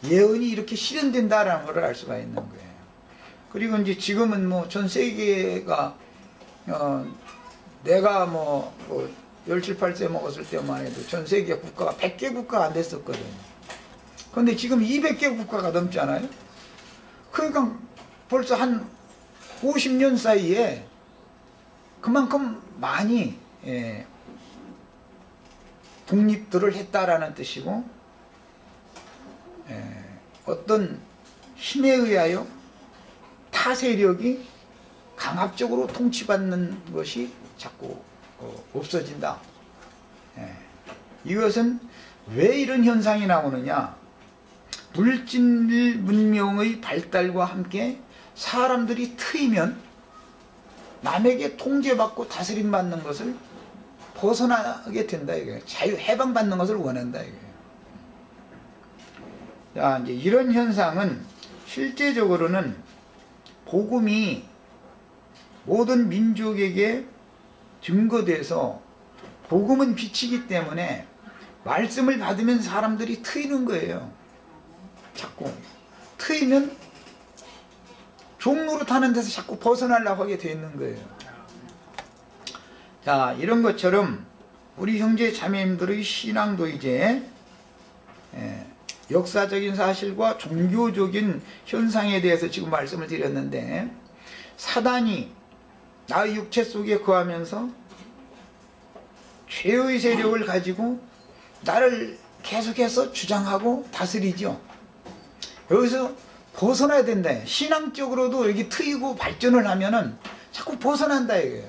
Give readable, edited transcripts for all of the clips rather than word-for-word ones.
예언이 이렇게 실현된다라는 걸 알 수가 있는 거예요. 그리고 이제 지금은 뭐 전 세계가 내가 뭐 17, 18세 먹었을 때만 해도 전 세계 국가가 100개 국가가 안 됐었거든요. 그런데 지금 200개 국가가 넘잖아요. 그러니까 벌써 한 50년 사이에 그만큼 많이 독립들을 했다라는 뜻이고, 어떤 힘에 의하여 타 세력이 강압적으로 통치받는 것이 자꾸 없어진다. 이것은 왜 이런 현상이 나오느냐? 물질 문명의 발달과 함께 사람들이 트이면 남에게 통제받고 다스림받는 것을 벗어나게 된다 이거예요. 자유 해방받는 것을 원한다 이거예요. 자, 이제 이런 현상은 실제적으로는 복음이 모든 민족에게 증거돼서, 복음은 빛이기 때문에 말씀을 받으면 사람들이 트이는 거예요. 자꾸 트이면 종로로 타는 데서 자꾸 벗어나려고 하게 되어 있는 거예요. 자, 이런 것처럼 우리 형제 자매님들의 신앙도 이제 역사적인 사실과 종교적인 현상에 대해서 지금 말씀을 드렸는데, 사단이 나의 육체 속에 거하면서 죄의 세력을 가지고 나를 계속해서 주장하고 다스리죠. 여기서 벗어나야 된다. 신앙적으로도 여기 트이고 발전을 하면은 자꾸 벗어난다 이거예요.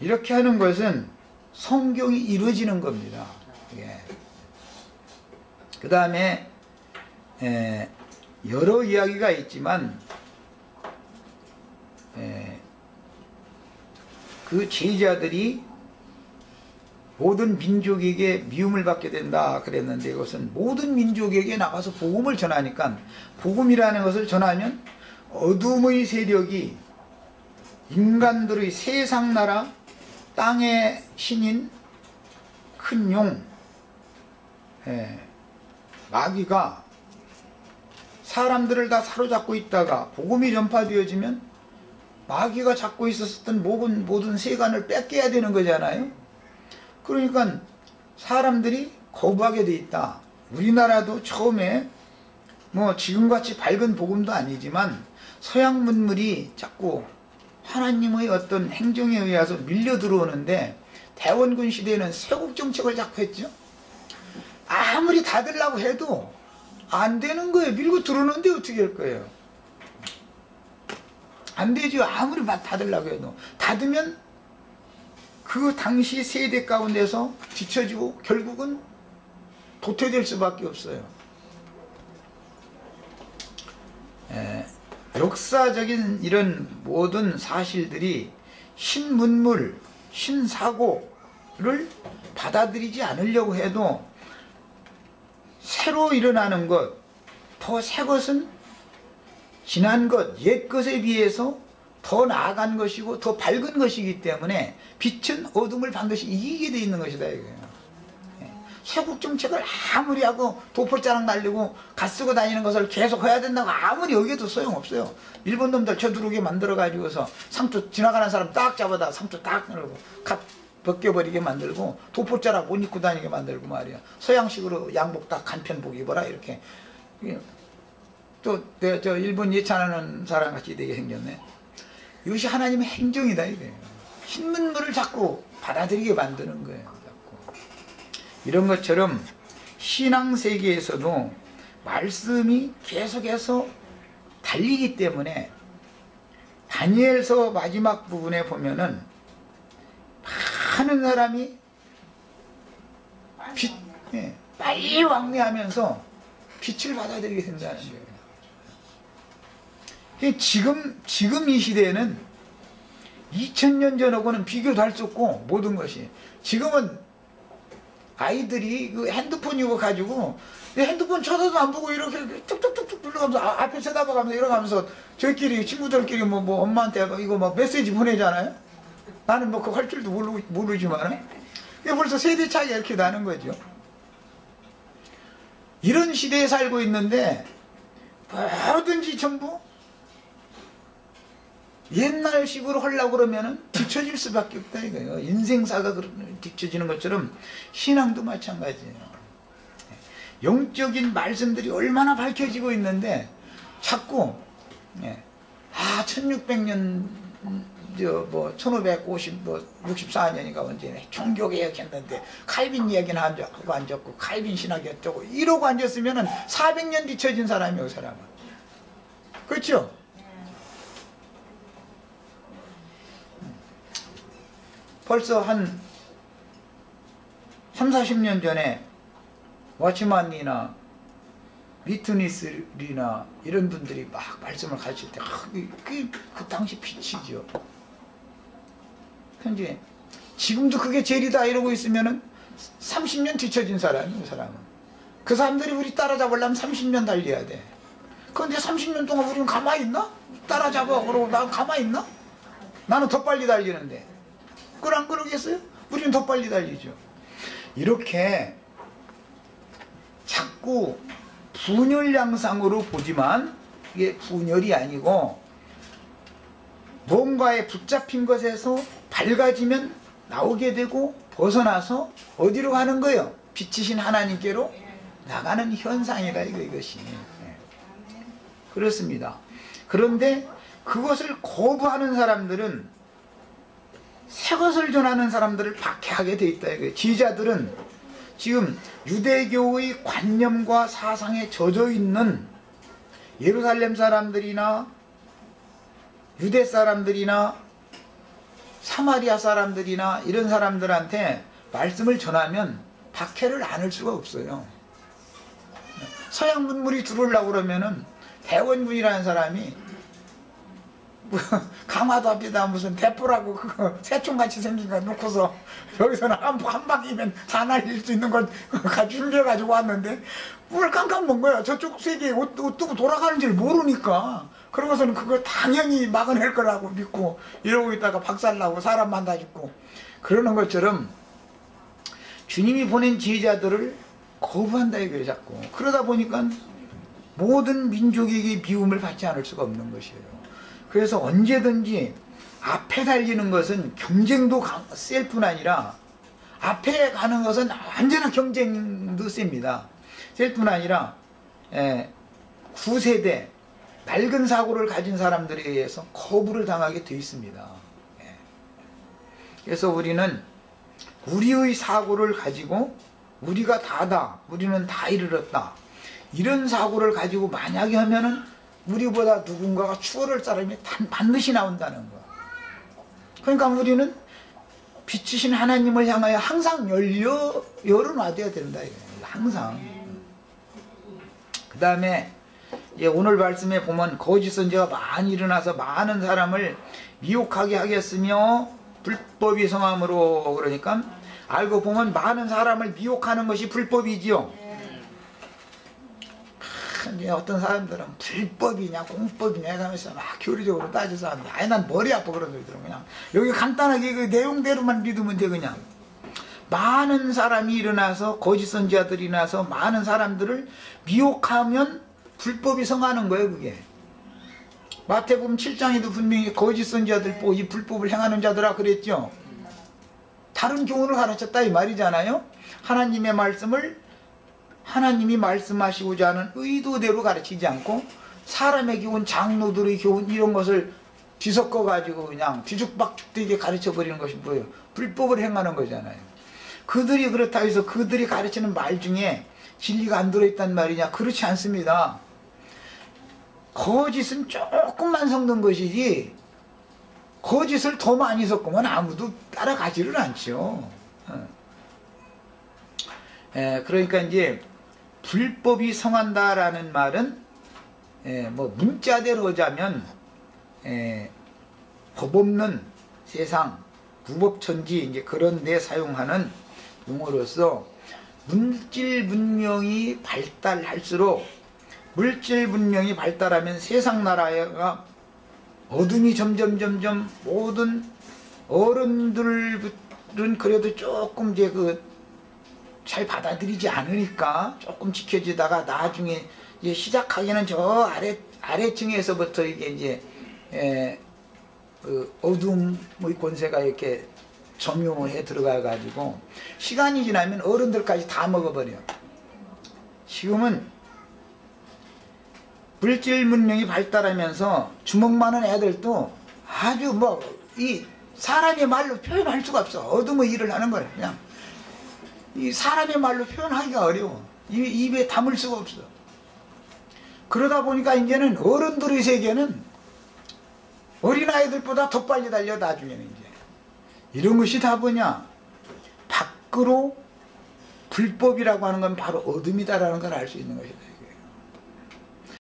이렇게 하는 것은 성경이 이루어지는 겁니다. 그 다음에 여러 이야기가 있지만 그 제자들이 모든 민족에게 미움을 받게 된다 그랬는데, 이것은 모든 민족에게 나가서 복음을 전하니까, 복음이라는 것을 전하면 어둠의 세력이 인간들의 세상 나라 땅의 신인 큰 용 마귀가 사람들을 다 사로잡고 있다가 복음이 전파되어지면 마귀가 잡고 있었던 모든 세간을 뺏겨야 되는 거잖아요. 그러니까 사람들이 거부하게 돼 있다. 우리나라도 처음에 뭐 지금같이 밝은 복음도 아니지만 서양 문물이 자꾸 하나님의 어떤 행정에 의해서 밀려 들어오는데, 대원군 시대에는 세국 정책을 자꾸 했죠. 아무리 닫으려고 해도 안 되는 거예요. 밀고 들어오는데 어떻게 할 거예요? 안 되죠. 아무리 닫으려고 해도. 닫으면 그 당시 세대 가운데서 뒤처지고 결국은 도태될 수밖에 없어요. 역사적인 이런 모든 사실들이 신문물, 신사고를 받아들이지 않으려고 해도 새로 일어나는 것, 더 새 것은 지난 것, 옛 것에 비해서 더 나아간 것이고 더 밝은 것이기 때문에 빛은 어둠을 반드시 이기게 돼 있는 것이다 이거예요. 세국 정책을 아무리 하고 도포자랑 날리고 갓 쓰고 다니는 것을 계속 해야 된다고 아무리 여기에도 소용없어요. 일본 놈들 쳐들어오게 만들어 가지고서 상투 지나가는 사람 딱 잡아다 상투 딱 넣고 갓 벗겨버리게 만들고 도포자락 못 입고 다니게 만들고 말이야. 서양식으로 양복 딱 간편복 입어라 이렇게. 또 저 일본 예찬하는 사람 같이 되게 생겼네. 이것이 하나님의 행정이다 이거예요. 신문물을 자꾸 받아들이게 만드는 거예요. 자꾸. 이런 것처럼 신앙 세계에서도 말씀이 계속해서 달리기 때문에 다니엘서 마지막 부분에 보면은 많은 사람이 빨리 왕래하면서 빛을 받아들이게 된다는 거예요. 지금 이 시대에는 2000년 전하고는 비교도 할 수 없고 모든 것이 지금은 아이들이 그 핸드폰 이거 가지고 핸드폰 쳐다도 안 보고 이렇게 툭툭툭툭 눌러가면서 앞에 쳐다봐가면서 이러가면서 저희끼리 친구들끼리 뭐 엄마한테 이거 막 메시지 보내잖아요. 나는 뭐 그거 할 줄도 모르지만 이게 벌써 세대 차이가 이렇게 나는 거죠. 이런 시대에 살고 있는데 뭐든지 전부 옛날식으로 하려고 그러면은 뒤처질 수밖에 없다 이거예요. 인생사가 뒤처지는 것처럼 신앙도 마찬가지예요. 영적인 말씀들이 얼마나 밝혀지고 있는데 자꾸 1600년 1564년인가 언제 종교개혁 했는데 칼빈 이야기는 하고 앉았고 칼빈 신학이 어쩌고 이러고 앉았으면은 400년 뒤처진 사람이에요. 그 사람은. 그렇죠? 벌써 한 30-40년 전에 워치만이나 미트니스리나 이런 분들이 막 말씀을 가르칠 때 그 당시 빛이죠. 현재 지금도 그게 제일이다 이러고 있으면은 30년 뒤처진 사람이에요. 그 사람은. 그 사람들이 우리 따라잡으려면 30년 달려야 돼. 그런데 30년 동안 우리는 가만히 있나? 따라잡아 그러고 난 가만히 있나? 나는 더 빨리 달리는데 그걸 안 그러겠어요? 우리는 더 빨리 달리죠. 이렇게 자꾸 분열 양상으로 보지만 이게 분열이 아니고 뭔가에 붙잡힌 것에서 밝아지면 나오게 되고 벗어나서 어디로 가는 거예요? 빛이신 하나님께로 나가는 현상이다 이것이. 그렇습니다. 그런데 그것을 거부하는 사람들은 새 것을 전하는 사람들을 박해하게 돼 있다 이거예요. 지지자들은 지금 유대교의 관념과 사상에 젖어 있는 예루살렘 사람들이나 유대 사람들이나 사마리아 사람들이나 이런 사람들한테 말씀을 전하면 박해를 안 할 수가 없어요. 서양 문물이 들어오려고 그러면은 대원군이라는 사람이 강화도 앞에다 무슨 대포라고 그거 새총같이 생긴 거 놓고서 여기서는 한 방이면 다 날릴 수 있는 걸 준비해가지고 왔는데 뭘 깜깜 본 거야. 저쪽 세계에 어떻게 돌아가는지를 모르니까 그러고서는 그걸 당연히 막아낼 거라고 믿고 이러고 있다가 박살나고 사람 만나 죽고 그러는 것처럼 주님이 보낸 지휘자들을 거부한다 이거예요 자꾸. 그러다 보니까 모든 민족에게 미움을 받지 않을 수가 없는 것이에요. 그래서 언제든지 앞에 달리는 것은 경쟁도 셀 뿐 아니라 앞에 가는 것은 언제나 경쟁도 셉니다. 셀 뿐 아니라 9세대 낡은 사고를 가진 사람들에 의해서 거부를 당하게 되어 있습니다. 그래서 우리는 우리의 사고를 가지고 우리가 다다, 우리는 다 이르렀다 이런 사고를 가지고 만약에 하면은 우리보다 누군가가 추월할 사람이 반드시 나온다는 거. 그러니까 우리는 빛이신 하나님을 향하여 항상 열어놔둬야 된다. 항상. 그 다음에 오늘 말씀에 보면 거짓 선지자가 많이 일어나서 많은 사람을 미혹하게 하겠으며 불법이 성함으로 그러니까 알고 보면 많은 사람을 미혹하는 것이 불법이지요. 어떤 사람들은 불법이냐 공법이냐 하면서 막 교리적으로 따져서 합니다. 아니 난 머리 아파 그런 소리 들어. 그냥 여기 간단하게 그 내용대로만 믿으면 돼. 그냥 많은 사람이 일어나서 거짓 선지자들이 나서 많은 사람들을 미혹하면 불법이 성하는 거예요. 그게 마태복음 7장에도 분명히 거짓 선지자들 보고 이 불법을 행하는 자들아 그랬죠. 다른 교훈을 가르쳤다 이 말이잖아요. 하나님의 말씀을 하나님이 말씀하시고자 하는 의도대로 가르치지 않고 사람의 교훈, 장로들의 교훈 이런 것을 뒤섞어 가지고 그냥 뒤죽박죽되게 가르쳐버리는 것이 뭐예요? 불법을 행하는 거잖아요. 그들이 그렇다 해서 그들이 가르치는 말 중에 진리가 안 들어있단 말이냐? 그렇지 않습니다. 거짓은 조금만 섞는 것이지 거짓을 더 많이 섞으면 아무도 따라가지를 않죠. 그러니까 이제 불법이 성한다라는 말은 뭐 문자대로 하자면 법 없는 세상, 무법천지 이제 그런 데 사용하는 용어로서 물질 문명이 발달할수록 물질 문명이 발달하면 세상 나라가 어둠이 점점 모든 어른들은 그래도 조금 이제 잘 받아들이지 않으니까 조금 지켜지다가 나중에 이제 시작하기는 저 아래층에서부터 이게 이제 그 어둠의 권세가 이렇게 점유해 들어가 가지고 시간이 지나면 어른들까지 다 먹어버려. 지금은 물질 문명이 발달하면서 주먹 많은 애들도 아주 뭐 이 사람의 말로 표현할 수가 없어. 어둠의 일을 하는 거야. 그냥 이 사람의 말로 표현하기가 어려워. 입에 담을 수가 없어. 그러다 보니까 이제는 어른들의 세계는 어린아이들보다 더 빨리 달려. 나중에는 이제 이런 것이 다 뭐냐, 밖으로 불법이라고 하는 건 바로 어둠이다라는 걸 알 수 있는 것이다.